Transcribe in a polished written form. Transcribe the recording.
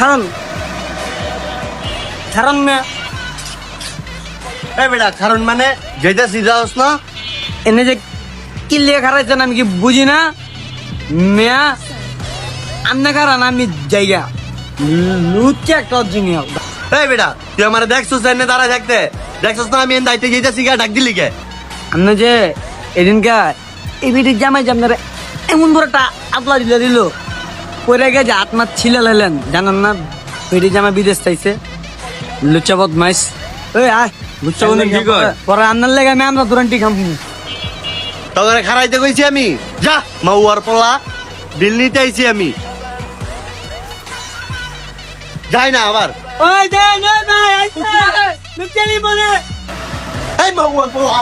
খারান খারান না এই বেটা কারণ মানে যেতেছি যাওস না এনে যে কি লিয়ে খারাইছেন আমি কি বুঝি না মেয়া আমনে খারান আমি জায়গা লুচে একটা জিনিস এই বেটা তুই আমার দেখছিস এনে দাঁড়ায় থাকতে দেখছিস না আমি এনে দাইতে যেতেছি গা ডাক দিলি কে আপনি যে এদিনকা এই বিটির জামাই যে আপনারা এমন বড় একটা আতলা দিল পরে গিয়ে যে আত্মার ছিলে লাইলেন জানেন না বিটির জামাই বিদেশ চাইছে লুচ্চা বদমাইশ ওই আয় লুচ্চা বদমাইশ কি কয়? পরে আপনার লেগে আমি আমরা দুরান্টি খাম তোকে খারাইতে কইছি আমি যা মাউয়ার পোলা বিল নিতে আইছি আমি যাই না আবার ওই দে না না লুচ্চা নি বলে এই মাউয়ার পোলা